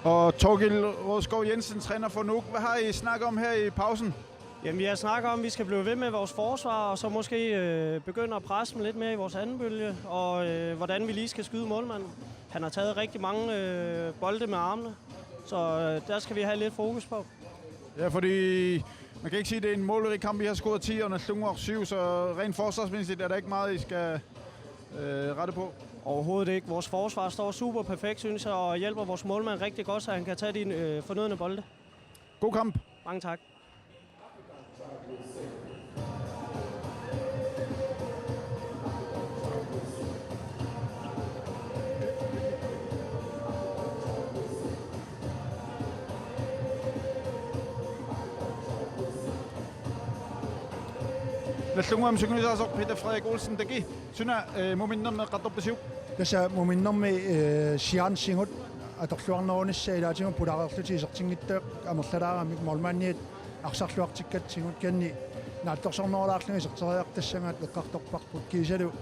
Og Torgild Rådskov Jensen, træner for NUK. Hvad har I snakket om her i pausen? Jamen, vi har snakket om, at vi skal blive ved med vores forsvar, og så måske begynde at presse dem lidt mere i vores anden bølge, og hvordan vi lige skal skyde målmanden. Han har taget rigtig mange bolde med armene, så der skal vi have lidt fokus på. Ja, fordi man kan ikke sige, at det er en målrig kamp. Vi har scoret 10 og Nunaata 7, så rent forsvarsmæssigt er der ikke meget, I skal rette på. Overhovedet ikke. Vores forsvar står super perfekt, synes jeg, og hjælper vores målmand rigtig godt, så han kan tage de fornødne bolde. God kamp. Mange tak. Nunaata syngysaasok Peter Frederik Olsen teki syna momentum qatorpisiu. Tässä momentummi siansingut atorluarnerunissa ilaatingu pulaarerluti isertingittaaq amerlalaaraamik molmanniit arsarluartikkat singut kanni naattorsornerulaarlungi iserteriartassangaat eqqartorparput kiisalu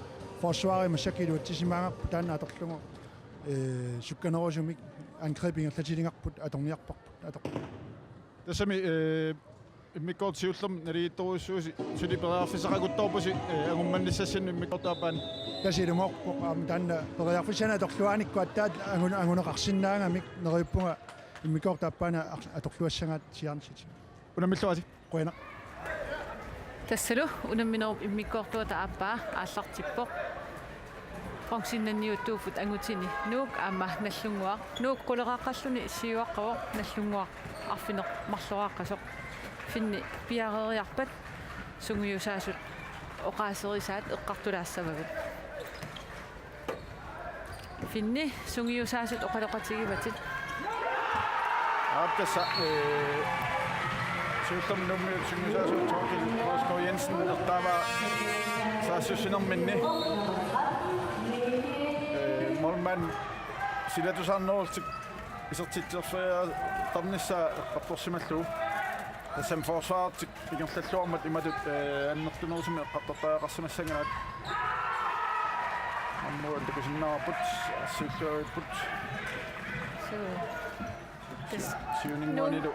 forsvaari massakiluuttisimaangaqpu taanna atorlungu sukkanerusumik angrebingerlatilingarput atorniarparput ator. Tassami Immikkoort siullum neriittoruissuusi suliperearfisaqaguttorpusi angummannissassannu immikkoortaapan. Tasilumorpoq taanna periarfissana atorluaanikku attaat anguneqarsinnaangamik neriippunga immikkoortaappaana atorluassagaat siarnsit. Unamilluati. Qoina. Tassalu unamminerup immikkoortuata aappaa aallartippoq. Bronzinnanniuunneq angutini NUK aamma nallunguaq. NUK quleqaqqalluni siuaqqawoq nallunguaq arfineq marluaqasoq. Finni piareriarpat sungiusaasut oqaaserisaat eqqartulaassavavut. Finni sungiusaasut oqaloqatigivatit. Aaptassa siullum nummi sungiusaasut Torgild Rådskov Jensen ertaava saassussinerminni. Målmand silatusaarnerultik isertitserfea tarnissaa eqqartorsimalluu. Tässä forsvaret ikerlalluarmat imatut annertunerusumi eqqartortaaqarsimassanganaat ammuan takusinnaarput assuulluariput siuninguanilu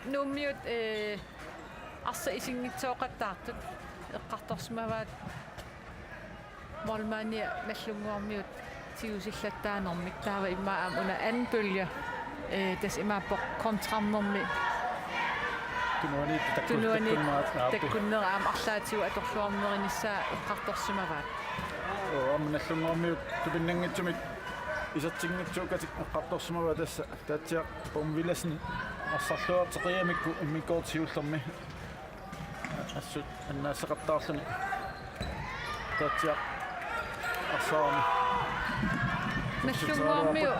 nummiut arsa isingitsoqattaartut eqqartorsimavaat molmaania nallunguarmiut tiusillattaanermik taava immaa una anbølge tas imaapoq kontrarnermi Tunuani takkunneraam arlaatiu atorluarnerinissaa eqqartorsimavaat. Amnallunguarmiut tupinnangitsumik isertingitsuukatik eqqartorsimava tassa taatsiaq pomvilasin arsarluarteqiamikku immikkoortiullermi assut annaassaqattaarluni taatsiaq arsaarmi nallunguarmiu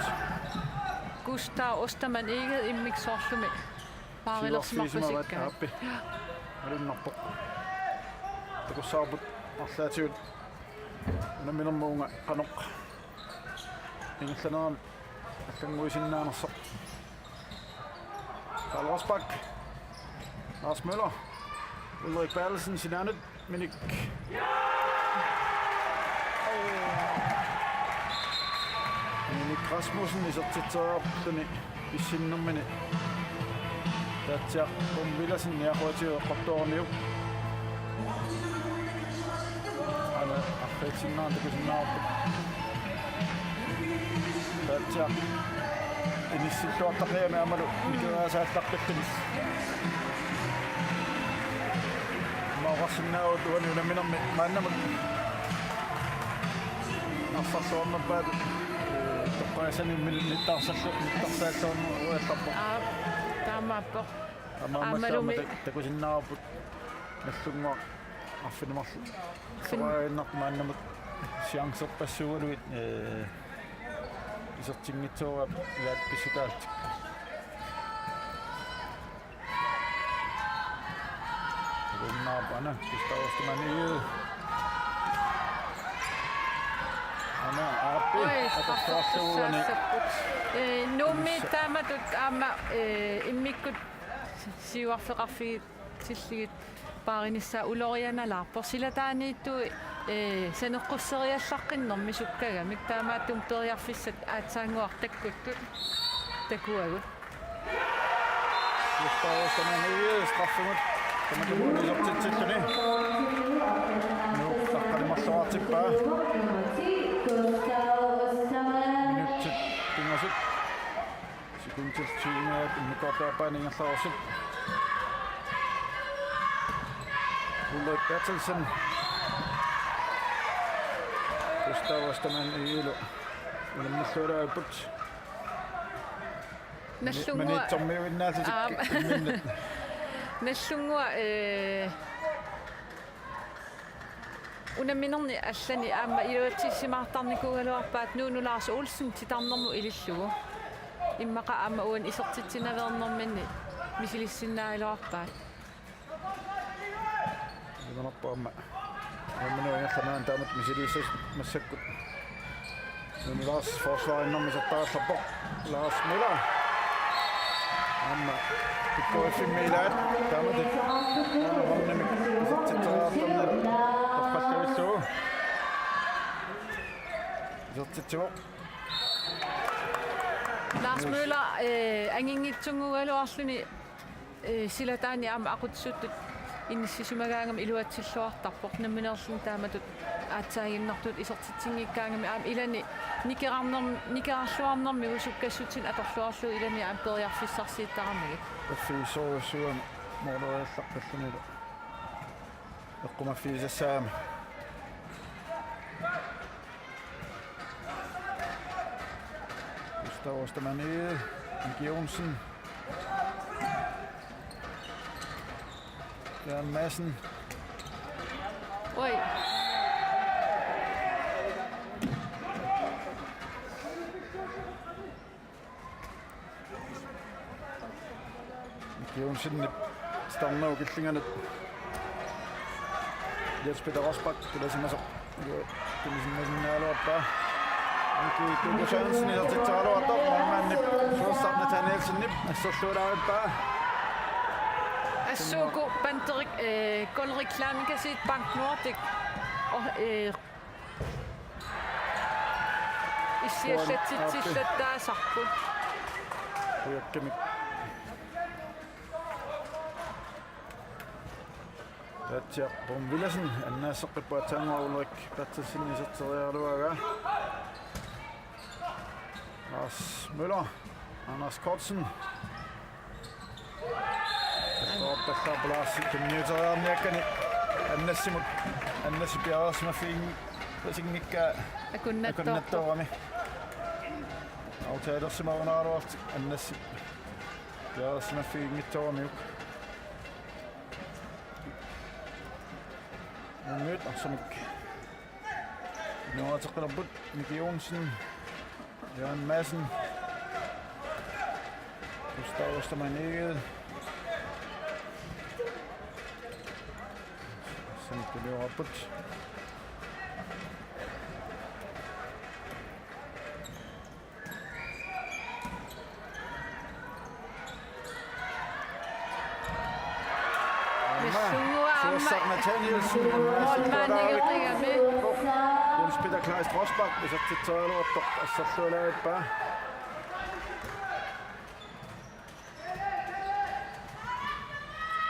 Gustav Osterman ikke immiksorlumi Paarilersmarpasikka. Appi. Alunnarpoq. Takussaarput arlaatiut. Unamminermuunga qanoq. Ingillaneraam allanguisinnaanersoq. Karl Rosbach. Lars Møller. Ulrik Bertelsen sinaanut minik. Minik Rasmussen isertitserarpluni issinnermini. Taatsiaq pomvilasin niaqquatiu eqqartuarniu. Ana arfiitsinnaarn takusinnaarput. Taatsiaq inissilluartaqiami amalu mikeraasaallaqqittumis. Maaqarsinnaavut uani unamminermi maannamut. Arsarluarnerpaat toqqaasani nittarsaalluarnu uallarpoq. Taamappoq. Ammalumi takusinnaarput nallunguaq arfinumarlu. Sorainnermaannamut siangserpassualuit isertingitsuuga ilaatpissutaaltik. Takusinnaarpana Gustav Ana aappi atorluarluguani nummi taamatut aama immikkut siuarfeqarfigit silligit paarinissa ulorianalaarpor silataaniittu saneqqusseriallarqinnermi sukkagamik taamaattum periarfissat aatsaanguartakkuttut takuagut. Gustavus on Egede straffemut. Tämä on isot sitten niin. No, takkali massaa tippaa. Minuutit pingasut. Sekuntit syynä, mikä painingassa osut. Ulrik Bertelsen. Gustavus tämän Egede. Olemme syödä uppåt. Men det tommer jo innan til minnet. Nallungua una minorni allani amma iluatsissimaartarnikugaluarpaat nuunu Lars Olsen titarnermu ilillugu immaqa amma uan isertitsinavernerminni misilissinnaailuarpaat Imanappaamma Aminu ingallamaan taamat misilisus massakkut nuunu Lars forsvarinnermisat taassappo Lars Müller Amma pikkuisen meilät taamat onnemme isertitsinaartarnermi Passavissu. Lars Müller angingitsungugaluarluni silataani amma aqutsuttut innissisumagaangam iluatsilluartarpoq namminerlun taamatut aatsaaginnartut isertitsinngikkaangami aam ilani nikerarluarnermi usukkassutsin atorluarlu ilani aam periarfissarsiittaramagi Passavissuusuam moorluaallaqpallunila eqqumaffiisassaami Gustavus tämän Egede, Miki Jonsen, Jørgen Madsen. Oi. Miki Jonsen stammer jo gillingerne. Jesper Rosbach, det er sådan nærlort. Anki Tugo Sørensen i til Kalaallit Malmanni suossa Nathanielsen nip så slår bare Asugo Banterik Golrik Klankasit Bank Nordic og isiallatitsillat taasarput Uyakkami Tatja Bronzinnanniuunneq annaasseqqippa taanga Ulrik Bertelsen iserterialuaga Lars Müller, Anders Kortsen. Tässä pelasi kymmenyyteen jäkkäni. Annesi piaas mä fiin. Vesinnikkä. Akunnettoami. Autaidossa mä unaruot. Annesi piaas mä fiin mittoami. Nyt asumik. Nunaata qilabut Miki Jonsen. Jørgen Madsen. Gustavus tämän Egede. Sen tuli oput. Suossa Nathanielsen. Jens Peter Kleist Rosbach, hvis det tager lort, og så slår jeg et bare.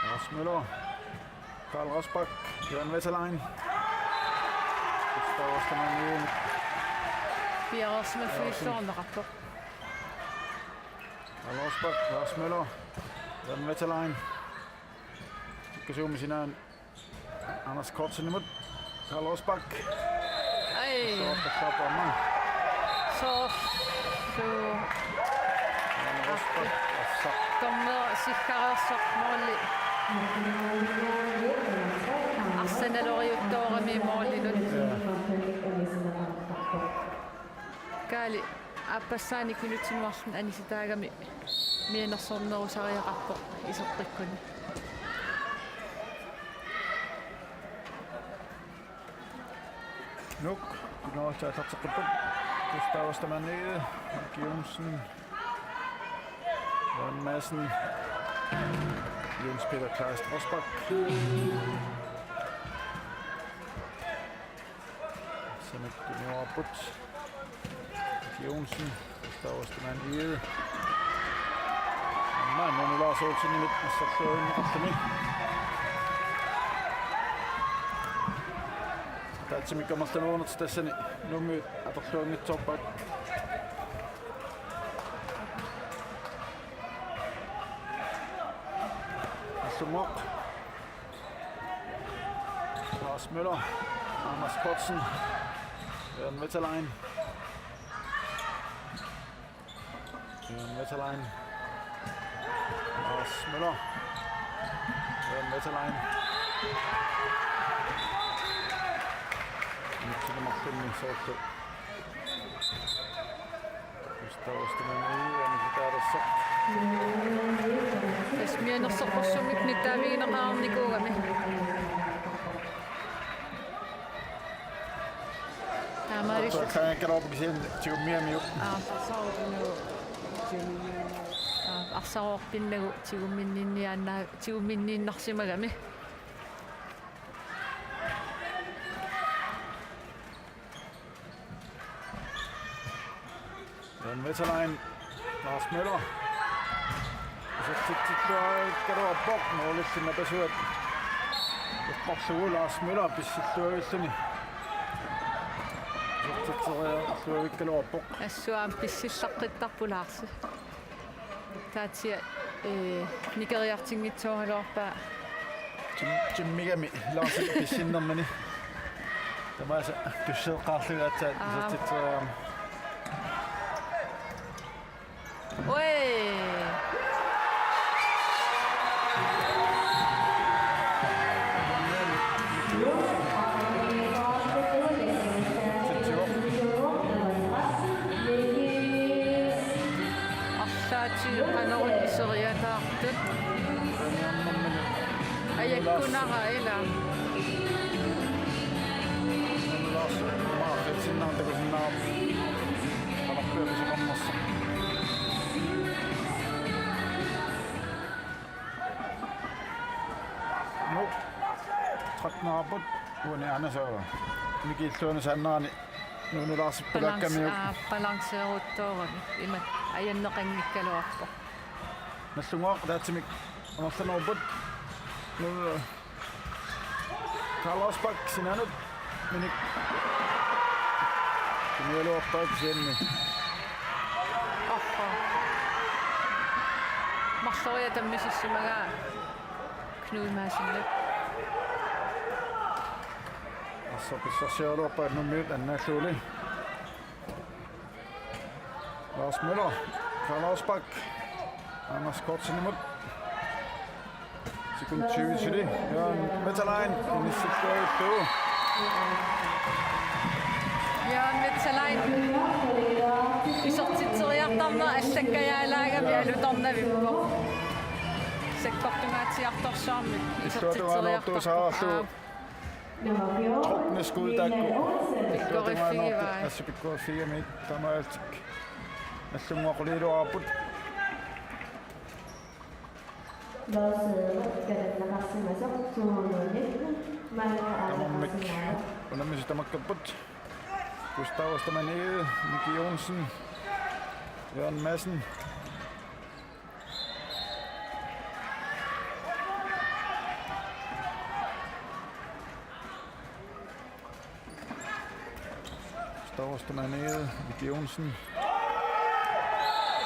Lars Müller, Karl Rosbach, Jørgen Wetterlein. Gustavus Anniuunneq. Vi er også med fysioterapeut rapport. Karl Rosbach, Lars Müller, Jørgen Wetterlein. Kasumi sinään Anders Kortsen imod. Karl Rosbach. Så kommer sikkarersormalli Arsenal-oriuttoorami maallinut kaali appassaani kunuttinuarlun anisitaagami mianersornerusariaqarpo isertikkuni NUK, Nunaata tarteqqipput. Gustavus tämän Egede, Miki Jonsen, Jørgen Madsen, Jens Peter Kleist Rosbach. Sen tuli oput. Miki Jonsen, Gustavus tämän Egede, nu Lars Olsen i midten, så slår ind efter mig. Der er altid mig kommer stille under til stessen. Nu med at der slår mit topbak. Sumok. Lars Møller. Anders Kortsen. Jørgen Vetterlein. Jørgen Vetterlein. Lars Møller. Jørgen Vetterlein. Nyt sinne Martinin soitto. Kustaustinen ja niin tässä. Tässä mienossa possumik nyt tää viinakaarni kuulemme. Tämä on Så kan jeg ikke op igen til mere med. så arsaorpinnagu tiguminninnarsimagami. Jørgen Vetterlein, Lars Møller. Og så kan du op bok målet til at besøge. Det bokser ud Lars Møller, besøger Østeni. Så ikke kan du op bok. Assuam pississaqittarpulaarsi. Taatia nikeriartingitsoorluarpa. Jimmigami Lars Pissinnermani. Tämä on se kysselqaarluga at Oi! Seriataartut ajakkunara ila Lars Maafet sinnaantako sinna talappeellisessa hommassa. No, traknaaput uuni anasoo mikiilluuna sannaani nu Lars pelakkami balanseeruttoorani ima ajanneqanngikkaluarpo Nallungoq taatsimik amarlanuuput nu Carlos Bak sinanut minik kinialuarpaat sianni marsoria tammisissumagaa knuimaasinnak assopissarsialuarpaat nummiut annaalluuli Lars Møller Carlos Bak Anders Kortsen imod. Sekund 20 til det. Jørgen Vetterlein. Jørgen Vetterlein. Isortitseriartarna allakkajaalaagami alutornavippo. Sekkortumaatiartorsaarmik isortitseriartarna. Trukne skud takku. Pikkoriffigivaai. Pikkoriffigivaai. Tämä on nallungoqliluarput. Olemme sitä makkaput. Gustav Ostermann, Miki Jonsen, Jørgen Madsen. Gustav Ostermann, Miki Jonsen.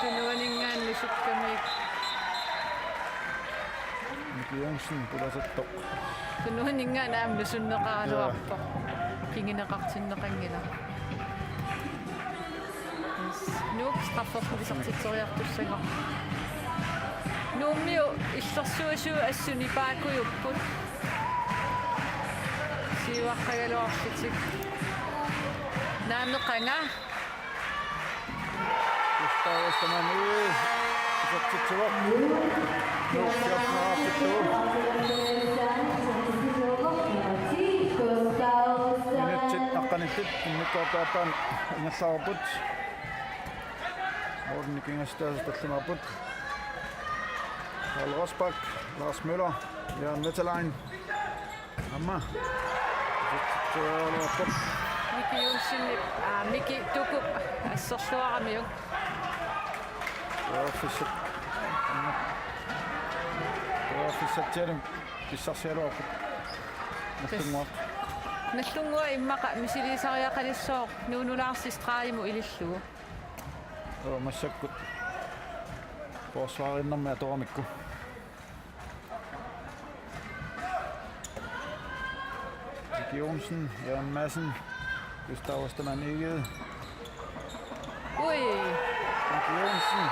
Det er nu ingen lysukkami. Miki Jonsen, det er så dog. Det er nu ingen af lysunneqaaluarpo. Pingineqartinneqangila. NUK straffer isortitseriartussaga. Nuummiu illersuisu assuni paakujupput. Siuarragaluarlitik. Naameqanga. Gustav Ostermann, isortitseriarput. NUK siartnaarputtu. Naqanillit innikkortaapaan ingerlaarput. Mordennikingastaas tallumaaput. Karl Rosbach, Lars Møller, Jørgen Vetterlein. Amma. Miki Jonsen, Miki Dukup, assorluaramiu. Ja, fisik. фиссатсиалум писсарсиалуарпут наллунгуақ наллунгуа иммақа мисилисариақалиссоо нуунулаарсистраиму илиллугу массаккут forsvarinnermi atoramikku Jonsen, Jørgen Madsen, Gustav Ostermann-Egede. Ui! Jonsen.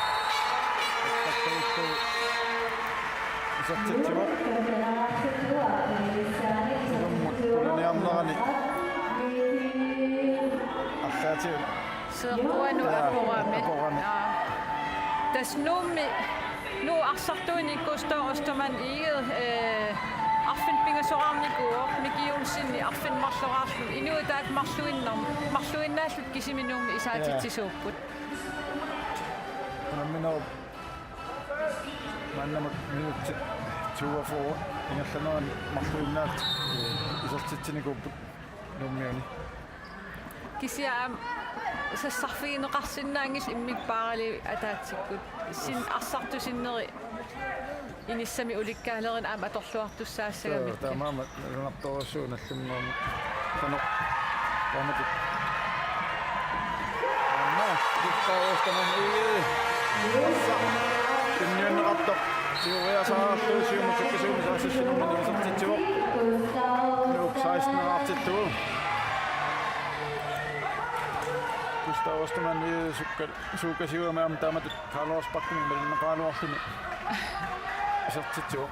Så tæt til op. Tulee amlarani. Affærtil. Så ruanu aporami. Tas nu arsartuini Gustav Ostermann-Egede. Arfin pingasoraarnikuo mikiunsinni arfin marlorаарlu inuutaat marluinnaallut kisiminum isaatitsisuupput minor mannamut minut 2 ingerlanuan marluinnaat isortitsiniquupput nummiuni kisiaam sassarfigineqarsinnaangil immippaarali ataatsikut sin arsartusinneri inissami ulikkaallerin aam atorluartussaassagami taamaama lunartorusuun allunnuum tanoq taamatik amma Gustav-Ostermann-Egede kinniunneqartoq siuriasaarluusiumu tukkasuumi saassassinummi isortitsivoq NUK 16-artittugu Gustav-Ostermann-Egede suukasiuamaam taamatut Kalaallit melinneqaaluarluni Isortitsio.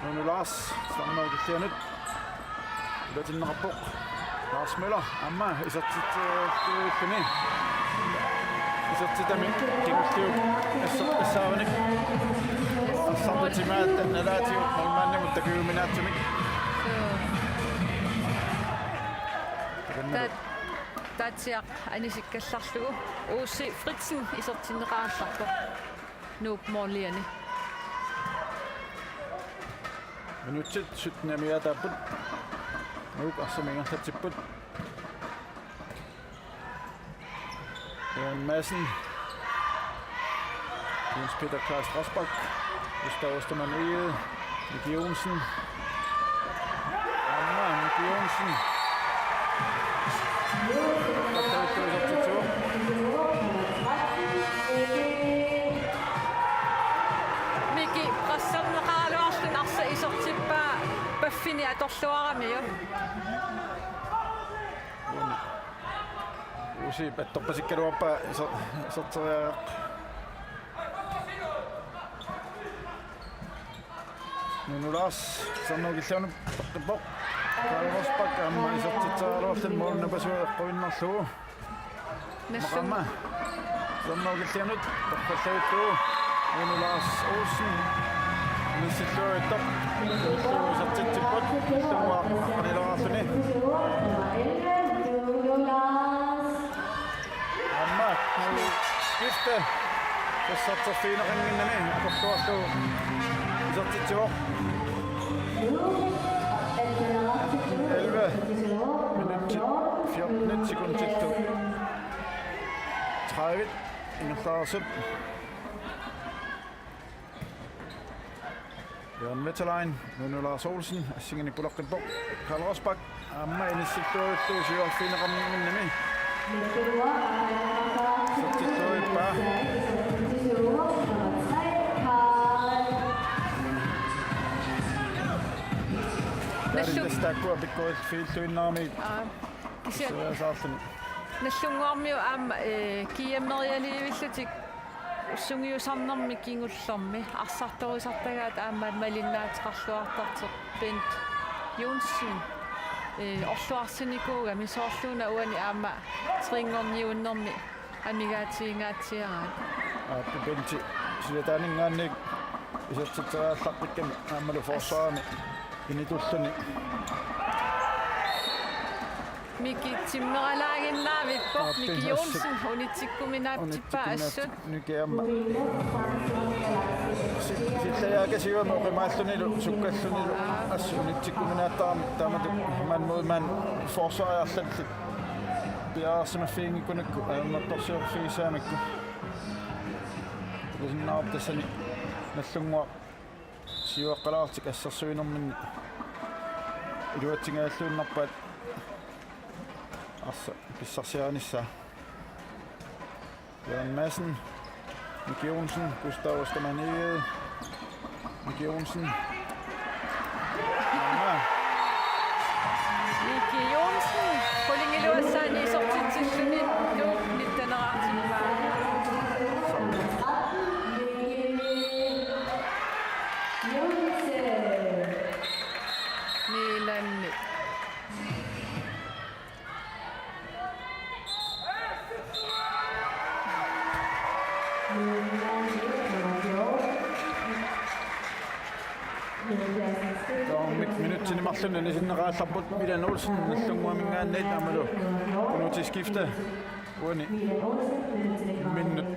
Nu Lars, stammer ikke nyt. Det er en rapport. Lars Møller, Amma, isortitsio. Isortitsami, kingustio. Isortitsavani. Isortitsimaat, nalaatio, malmanni, mutta kyyminaatsimik. Tatsiaq anisikkallarlugu. Uussi Fritzen isortinneqaallarpo. NUK morliani. Minutsit 17 miataaput. NUK arsamingertatsipput. Jørgen Madsen. Jens Peter Klaas Rosbach. Gustav Ostermann-Egede. Miki Jonsen. Amma, Miki Jonsen. Miki, rassanneqaaluarlun arsa isortippaa paffini atorluarami jo. Uusi pettorpasikkaluarpa isorteriaq. Nu Lars, sannuugilluunu tortippoq. Rosbach amma isortitsaaruarlun moornapasueqquinnerlugu. Maqamma. Sannuugilluunut torpalluuttugu. Nu Lars Olsen. Nissilluuittoq. Isortitsipput. Illuuaq qaniloraarluni. Amma skifte. Sassarfiineqanginnami akorluarlugu. Isortitsivoq. 11 minutter 14 sekunder til 30 ingerlaarsup. Jørgen Vettelein, nu Lars Olsen, assingini pulaqqippoq. Karl Rosbach, amma inissittuuttu siuarfiineqarninnami. Sortittuippa. Nallunguarmiu aam kiamnerialiivillutik ussungiusarnermi kingullermi arsartorisartagaat aammaat malinnaatiqarluartarteq Bent Jonsen orluarsinikuuga misoorluuna uani aamma tringorniunnermi amigaatiingaatsiaraat Benti silataaningaannik isortitseriallaqpikkami aammalu forsvaarami initulluni Miki timmeralaaginnaavippoq Miki Jonsen unitsikkuminaaptippaa assut nykeamma sillajaakasiuama oqimaallunilu sukkallunilu assu unitsikkuminaattaarmi taamatu manmuudman forsvaariarlallit piaarsimaffiingikkunakku aammattorsiorfiisaamikku tulisinnaartassani nallunguaq siuaqqalaartik assarsuinerminni iluatsingaallууннарпаат арса писсарсиаанisса Jørgen Madsen, Mik Jonsen, Gustav Ostermann, Mik Jonsen. Mik Jonsen, Pollingeluassan i sortitsillunin nittaneraartimuvaa. Niilanni. Minut marlunna nisinneraallarput Milan Olsen nallunguamingaanniit amalu unuti skifte uani minut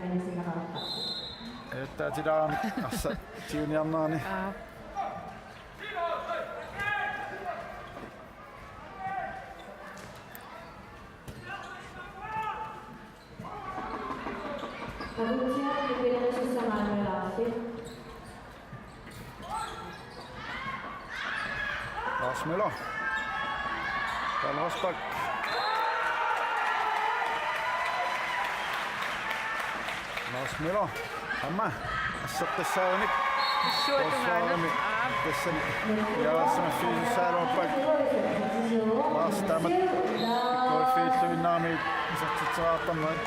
taatilaarmik arsa tiuniarnaani Lars Møller. Karl Rosbach. Lars Møller. Hamma. Assartassaanik. Suotungaana. Tassani. Jaasama fiisaalorpak. Lars Tamat. Koifiilluinnaami isartitseraartarmat.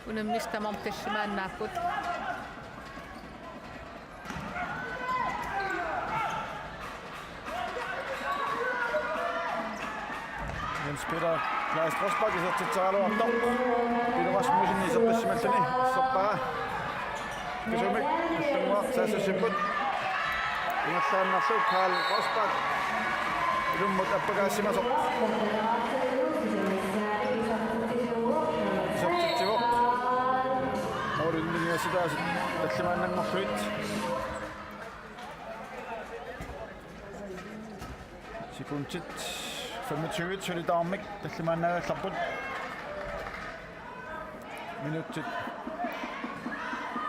Unemmista momtessimaannaakut. Jens Peter Klaas Rosbach isartitseraluartor. Peter Rasmussen isartassimallani sorpaa. Kisumik allunguar saasusipput. Ingallaannarlu Karl Rosbach. Ilummut appagaassimasoq. Isartitsivoq. Universitet tallimaannangorluit sekuntit 25 solidaarmik tallimaannagaallarput minuttit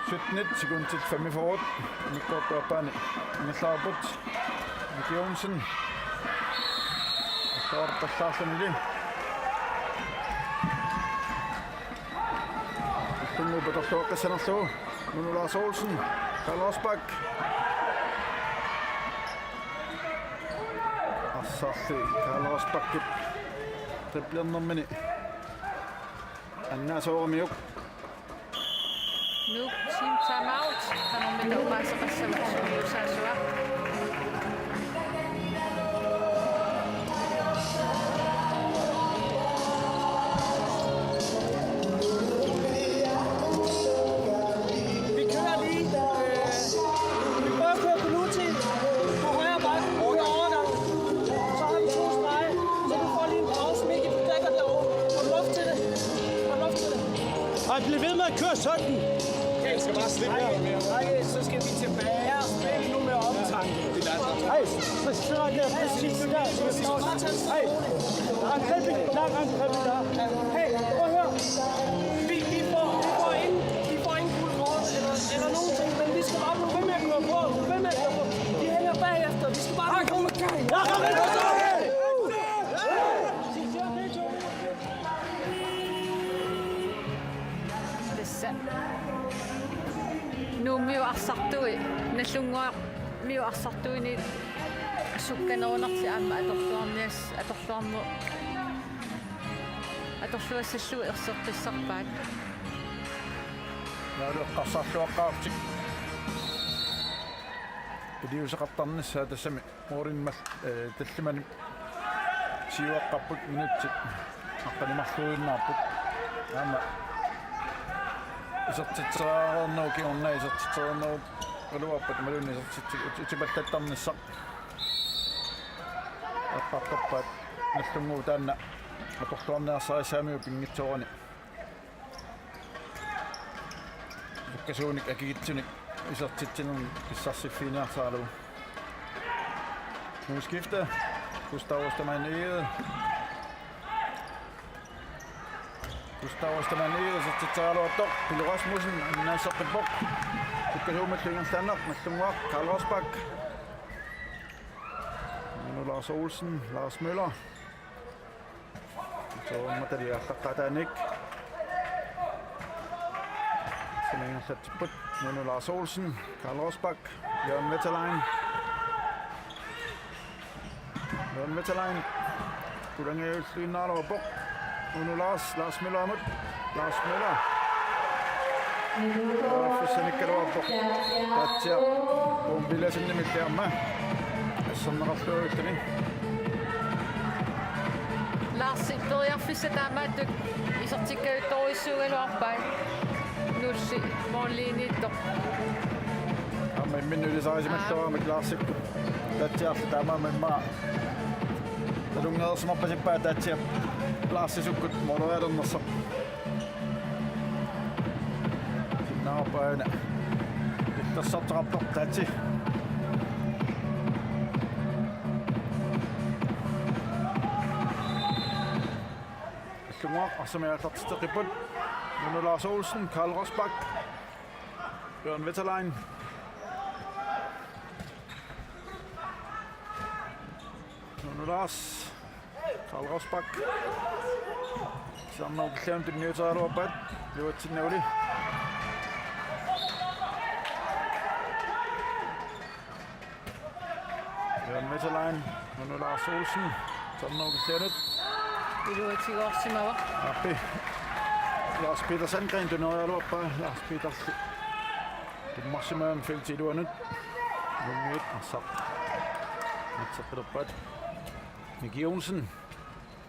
17 sekuntit 45 mikkortuappaani ingallaarput Mik Jonsen taarpallaarlunili Tungu betortuoqqassanerlugu Lars Olsen, Karl Rosbach. Assarli Karl Rosbachkit triplernermini. Anna Soormiuk. NUK team timeout. Kanomita umaasaqassavassuusaasua. Bliv ved med at køre sådan. Jeg skal bare slippe noget mere. Nej, så skal vi tilbage. Ja, spil nu med omtanke. Hej, så sidder der præcis det der. Hej, lang angrebig der. Hey, prøv at høre. Vi får ingen guld kort eller nogen ting, men vi skal bare blive ved med at køre på. De hænger bagefter. Vi skal bare komme i gang. Ja, kom ind på så! Nu miu arsartui nallunguaq miu arsartuini sukkanerunarti aamma atorluassallu erserqissarpaat Naaluqqarsarluaqqaartik Iliuseqartarnissaa tassami muurinmal tallimani siuaqqarput minutsit aqqanimarluinnaarput aamma isartitseraarnernu kiorna isartitseraarnerut aluappat malunni isartitsipallattarnissaq aqqartorpaat nallunguu taanna atorluarnearsarissaamiu pingitsorani akkasuunik akigitsunik isartitsinun issarsiffiniarsaalugu Nu skifter Gustav Ostermann Ede. Gustav Ostermann Ede, så til Talo Dok, Pille Rasmussen, Nasser Bok. Det kan jo med klingen standard, med Tungwak, Karl Rosbak. Nu Lars Olsen, Lars Møller. Så må der lige have NUK. Så længe sat til put. Nu Lars Olsen, Karl Rosbak, Jørgen Vetterlein. Jørgen Vetterlein. Hvordan er det Nunaata og Bok? Nu Lars Møller mod. Lars Møller. For ikke over Bok. Der er en billede sådan med dermed. Sådan er det ikke det. Lars börjar fortsætte med at I så tycker ut då i så eller arbejde. Nu se vanlig nyt. Ja, men det så med då med Lars. Det er der med mig. Der er noget som op på det der. Lars så godt må der den så. Nå bare. Det er så trappet op der til. Og som er taget til ribbon. Nu Lars Olsen, Karl Rosbak, Jørgen Vetterlein. Nu Lars, Karl Rosbak. Sammen med Klemt det nye tager op. Det var til nævlig. Jørgen Vetterlein, nu Lars Olsen. Sammen med Klemt. Det er jo ikke sikkert også med, hva'? Lars Peter Sandgren, du nåede jeg oppe. Lars Peter. Det er masse med en fælde til, du er nødt. Nu er det, og så. Nu tager det oppe. Mik Jonsen.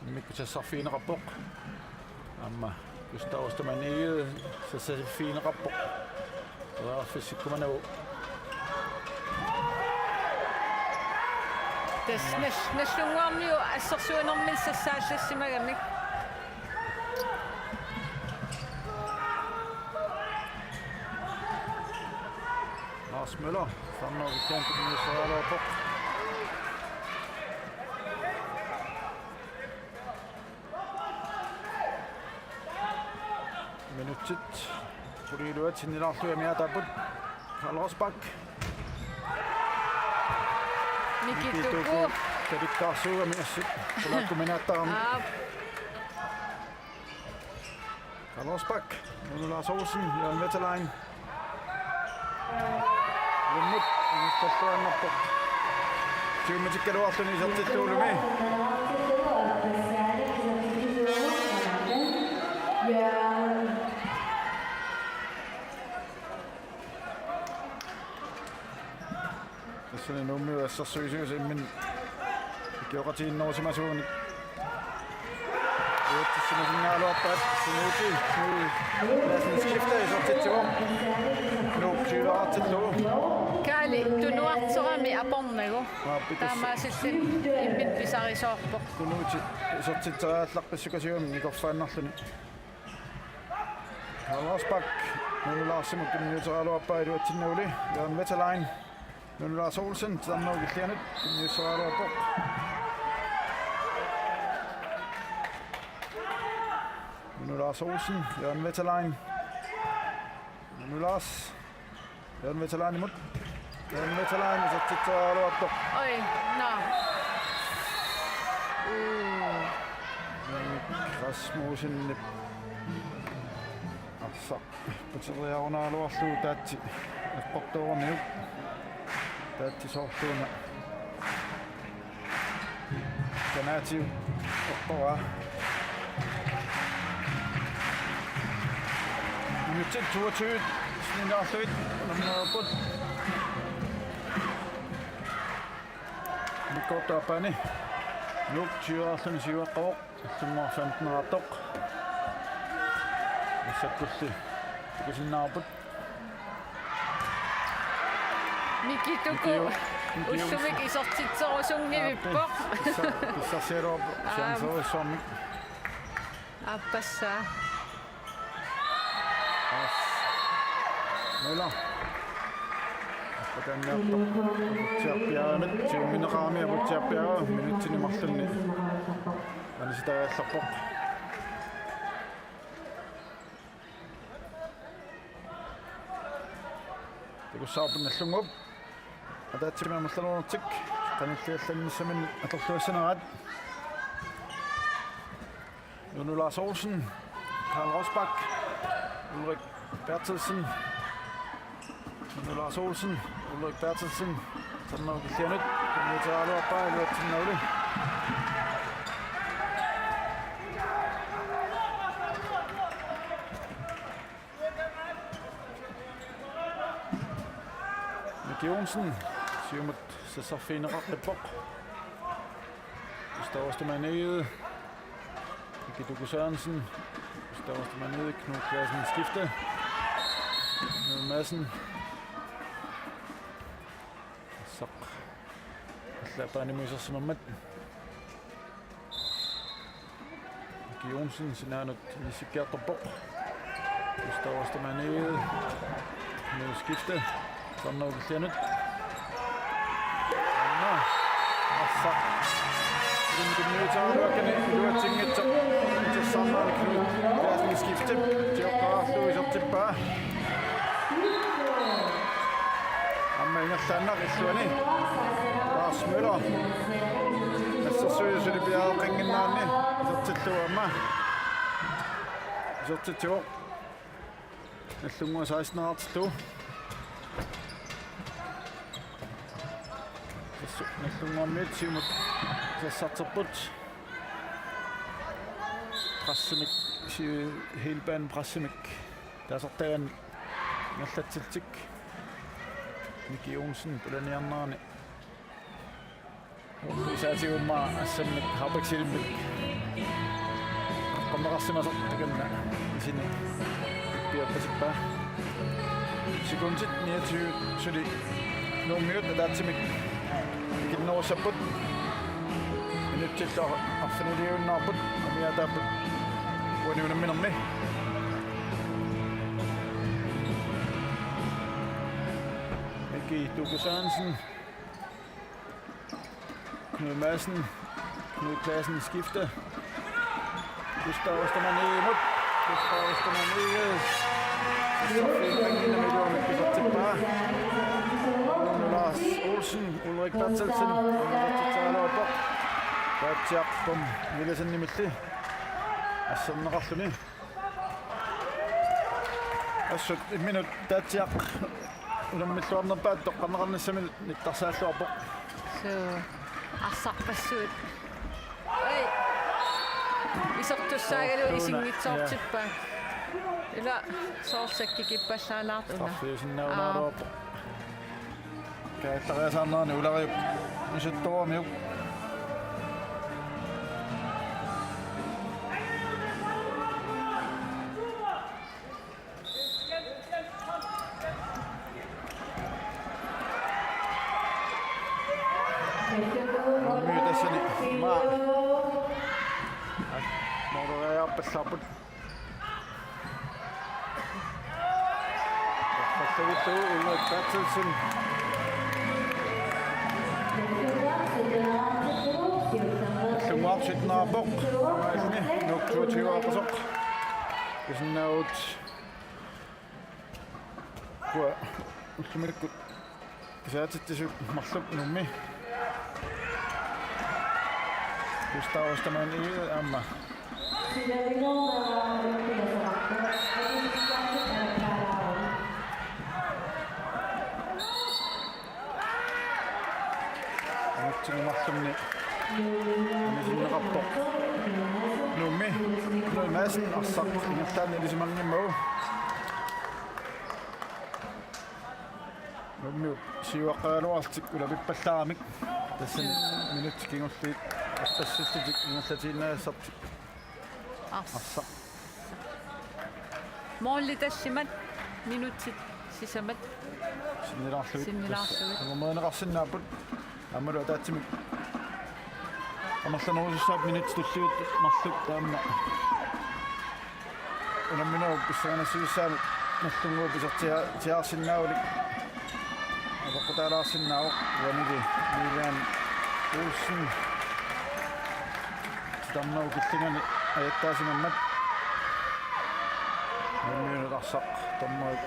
Mik vil tage så fine rapport. Gustav Ostermann Ede, så ser det fine rapport. Og der er fysik, kommer man over. Det er næsten jo, altså så enormt mindst at sætte sig med dem, ikke? Lars Møller, sammen når vi kæmper den nye så deroppe. Minutit. Fordi du er til Nunaata mere der på Karl Rosbak. Mikituku. Kan det ikke så ud med sig? Så lad du minde der om. Karl Rosbak. Nu Lars Olsen, Jørgen Vetterlein. Lumut. Nu skal du op på. Tyve med tikker du også i så til du med. Det er noget med så seriøst, men det gjorde til en årsimation. Det er sådan en halv op, så nu til. Lad os skifte i så til to. Nu tyder til to. Kalaallit, Nunaata så med at bombe, ikke? Der er meget sit en mindre bizarre i sorg. Du nu til så til så slag på situationen, I går fanden sådan. Karl Rosbak, nu Lars Simon, den nye så op på, det var til Nøvle, Jørgen Vetterlein. Nu Lars Olsen, sammen med Klemt, den nye så op. Nu Lars Olsen, Jørgen Vetterlein. Nu Lars. Jørgen Vetterlein imod. Jørgen Vetterlein, så til op. Oj, nå. Rasmussen. Og så betyder jeg under lov at slutte det til. Jeg brugte over nu. Det er til sortstående. Alternativ. Oppover. Minutit 22. Sådan der slut. Vi går der op an. NUK 20 år. Som var 15 år dog. Og så kunne det sin nabot. Mikituku. Usumik i så tit så sunge vi på. Så ser du op. Så som. Appassa. Møller. Tiappiaanat tiummineqaramia putiappiaga minutsini marlunni anisitaagallarpoq tukussaarpunnallungup ataatsima mallunertik qanilliallannissamin atorluassanarat Nunaata Olsen, Karl Rosbach, Ulrik Bertelsen, Nunaata Olsen, Ulrik Bertelsen, Tanner Gillianut, Nunaata Luatsinnauli. Miki Jonsen, siumut sessarfiineqarrippoq. Størrelstemaniet. Miki Sørensen, størrelstemaniet, Knud Clausen skifte. Knud Madsen. Så slapper han imod sig som om Miki Jonsen, sinanut Nisikkerterborg. Størrelstemaniet, Knud skifte. Tanner Gillianut. Så den minutter kan ikke tænke til sammen Knud Clausen skifte til at gøre Louis op tilbage. Ammer Sander i slående. Lars Møller. Så søger så det bliver ringen nærmere. Så til Thorma. Så til Thor. Jeg slunger 16 år til Thor. Nästungan metsi, mutta se satsaa put. Prassimik, heilpäin prassimik. Tässä otteen nähtätsiltik. Miki Jonsen, tulen jannaani. Lisäsi ummaa assemik, hapeksilmik. Kommer rassimassa tekemään sinne. Piopasipää. Sekundit, niin että syli. No minuutti tatsimik. Kinno saput. Nyt sitten affiniliun naaput. Omia taput. Voin minun Miki Sørensen. Knud Madsen. Knud Clausen skifte. Gustav Ostermann imod. Gustav Ostermann ikke. Så fik han ind i midten. Vi går tilbage. Lars Olsen, Ulrik Bertelsen, Nunaata Tatjaqpum Vilasannimalli assarneqarluni assut minut Tatjaq ulamilluarnerpaat toqqarneqarnissamil nittarsaалluarpoq so arsaarpassuut ai isortussaagalu isingitsoortippa ila soorsakkikippallaanaartuna affiusinnaunaarpoq Tariasaarnaani ulariup isuttuamiup myytässäni maa motoreaappallaaput Passavittu Ulrik Bertelsen Lunguaq sitnaarpoq maasni NUK 22 isnaut kua ullumilikku kisaatittisut marluk nummi Gustav Ostermann amma Marlumni Nisinneqarpoq nummi Knud Madsen arsaq ingertaanni ilisimarnimmagu nummi siuaqqaaluartik ulapippallaamik tassan minut kingulliit attassittik ingerlatiinnaasartik arsaq Molli tassimat minutit sisamat sinnilaarluit ngumaaneqarsinnaaput аммалу атаатсимик амерланерусаап минут туллуут марлук таама унамминеру писсаанасуиссаанут наллунгуу писартиаарсиннаавалик аваққу Taalaasinnaaq vanili Milan Olsen Stamnau killingani ajattaasimammat Nunaatarsaq tommoit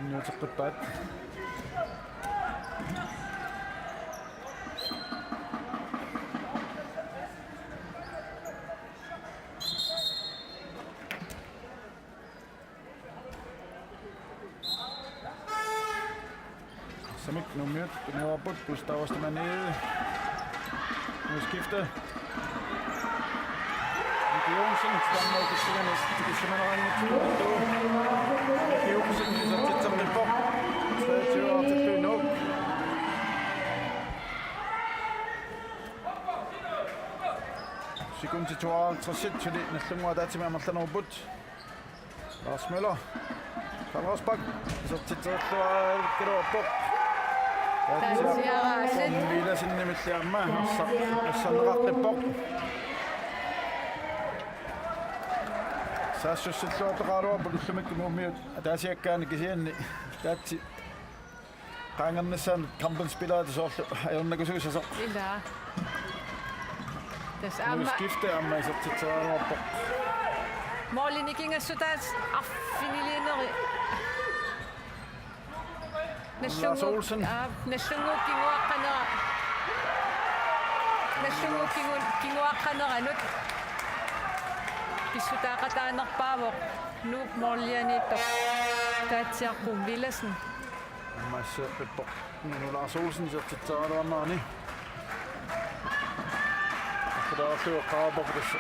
Nunaataqippaat Samik nummet, den var på Gustavs der nede. Nu skifter. Jonsen Stamnau killingani det simpelthen en tur. Jonsen så tæt som det på. 23 år til NUK. Sekund til 52 til det næste år der til med Martin Obut. Lars Møller. Karlsbak så tæt så det op på. Mila sinne mittiamma sanneraqippoq saassussilluataqarua pullummik nuummiut ataasiakkaani kisianni taatsi qaangernassaan kampenspilaatis orlu ajornakusuisasaq ila tas nu skifte amma isartitseqaruarpoq Målinikingassutaas arfiniliineri Lars Olsen. Nallungukinguaqqaneranut pissutaaqataanerpaavoq nuuk morlianiittoq taatsiarpum Villasen Ammaasseeppippoq nu Lars Olsen sertitseqaruarnaarni Akadaarlu qaapaq tassa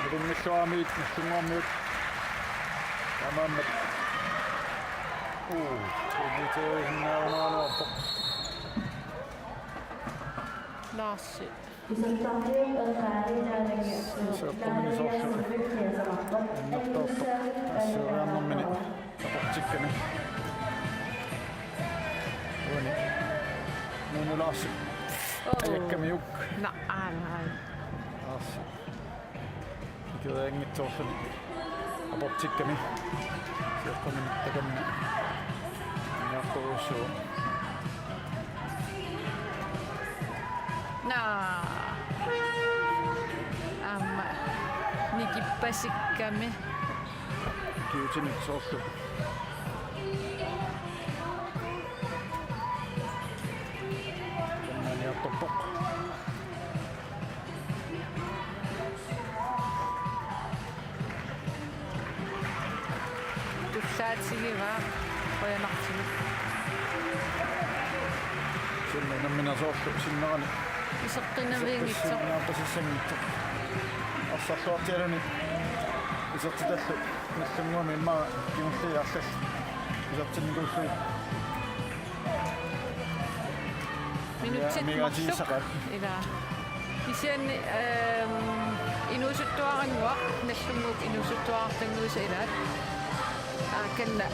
alunngilluamiit nallunguarmiut tamammat Lars Amma nikippasikkami kiutinik soorlu Kannaniartorpoq tussaatsigiva qoyanartimik sinna soorlu sinnerani iseqqinaviingitsoq naapasissammittoq Arsarluartialuni isartitallu nallunguami immaa kimulli allall isartinnikullu minutsit ila isianni inusuttuaranguaq nallunguuk inusuttuaartanguisa ilaat kanna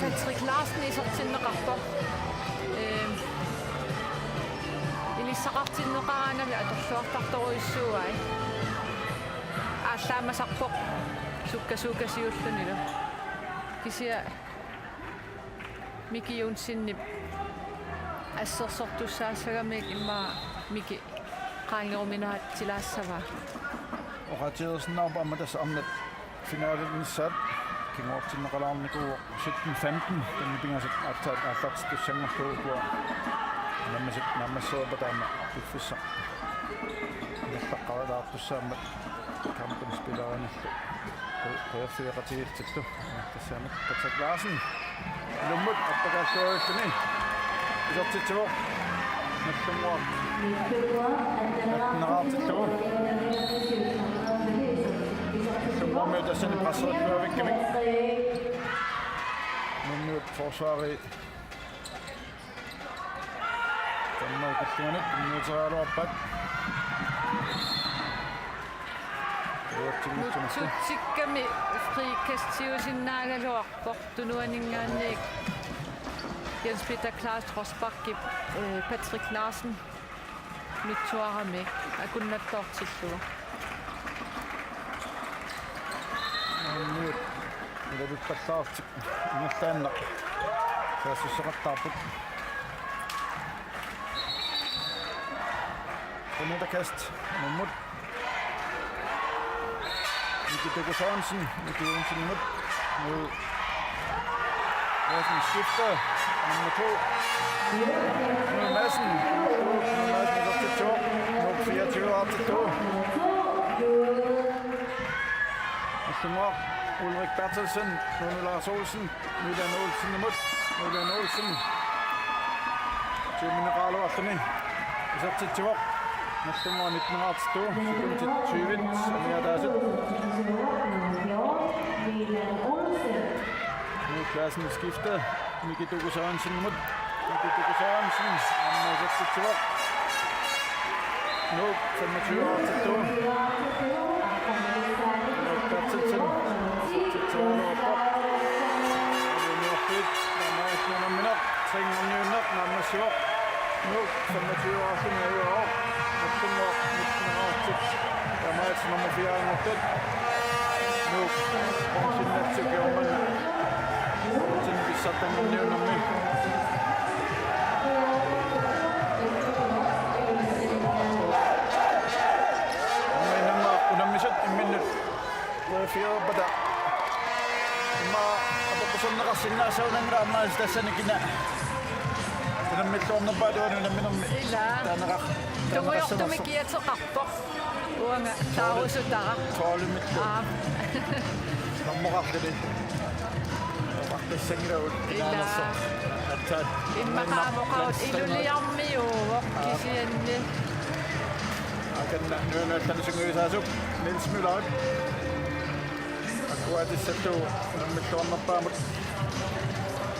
Patrick Larsen isertinneqarpoq ilissaqartinneqaraanami atorluartartoruissuuai ааллаамасарпоқ суккасуукасиуллунила кisia Miki Jonsinni ассерсортуссаассагамик имма мики qaangeruminaat tilaassava oqatiерсинаарпа амматас арнат финалиннссаат кингуартиннеқалаарнику 17-15 таннипингасат ааттаат ааллартс туссангорлуугуа наммассуапа таама туффисса нэллаққаралаартуссаамат kampenspillerannillu qoyerfiaqatigiirtillu tassaamut Patrick Larsen lummut appakaalluarilluni isertitsuoq nallunguaq naraartillugu nallunguarmi tassani prasserippuavikkamik nummiut forsvari tamma ukilluanit nummiuteraaluarpat Tutsikkami frikastiusinnaagaluarpoq tunuaningaanniik Jens Peter Klaas Rosbakki Patrick Larsen mittuaramik akunnattoortillugu Nyt, mitä nyt passaasti, nyt tänne. Kassussarattarput. Runderkast. Mummut. Mikkel Sørensen. Mikkel Jonsen imod. Nu Madsen skifter. Nummer 2. Nu Madsen. Nu Madsen op til 2. Nu 24 op til 2. Næste Ulrik Bertelsen. Nu Lars Olsen. Nu er der Olsen imod. Nu er der Olsen. 20 mineraler efter mig. Så til 2. Næste mål 19 ret stå. Så til 20. Så mere der er så. Nu er klassen skiftet. Mikkel Sørensen imod. Mikkel Sørensen. Han er så til 2. Nu 25 ret til 2. Ulrik Bertelsen. Til 2 år på. Nu er fedt. Nummer minut. 3.900. Nummer 7. Nu 25 år til nye år. Næste år 19 år til. Der er meget nummer 4 imod den. Nu Bronzinnanniuunneq gjorde man. Sen vi satte den nævner med. Feel but apa pesan nakasingna sa unang ramas sa nagina. Namit ko na ba doon namin ila. Tumoyok tumikiat sa kapto. Uang tao sa dara. Tolong mit. Namukak din. Bakit singra ila. At imakamukaut iluliyammi o kisienne. Akan na tan singra sa sup. Nils Müller. Kuat satu namit ko na pa.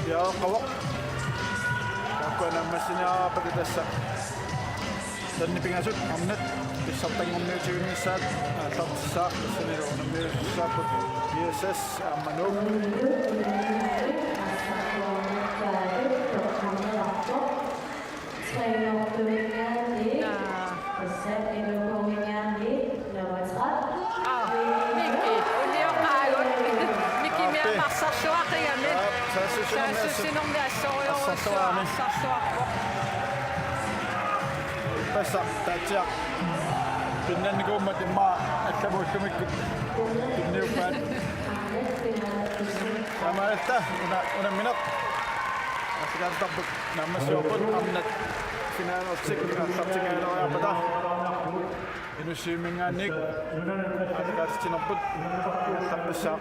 Ya kawak. Ako na masinya pagdasa. Dan ni pingasut amnet bisa tengok menuju misal atau sak seniro nambil saput BSS Manuk. Pesa tajak pinan ko matima at kabo kumikit niupan sama esta una minut akan tapuk nama siopun amnat final otsik tapsik ano apa dah Bronzinnanniuunneq akan sinoput tapsa